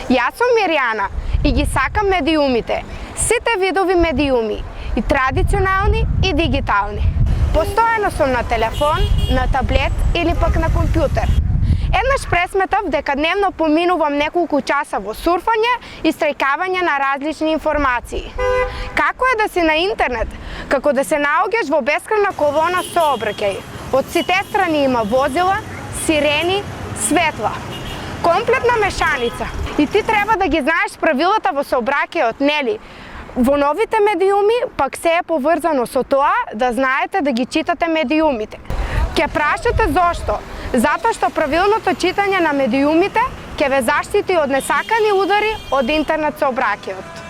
Јас сум Мирјана и ги сакам медиумите. Сите видови медиуми, и традиционални и дигитални. Постојано сум на телефон, на таблет или пак на компјутер. Еднаш пресметав дека дневно поминувам неколку часа во сурфање и страјкавање на различни информации. Како е да си на интернет? Како да се наоѓаш во бескрајна колона сообраќај. Од сите страни има возила, сирени, светла. Комплетна мешаница. И ти треба да ги знаеш правилата во сообраќајот, нели? Во новите медиуми пак се е поврзано со тоа да знаете да ги читате медиумите. Ќе прашате зошто? Затоа што правилното читање на медиумите ќе ве заштити од несакани удари од интернет сообраќајот.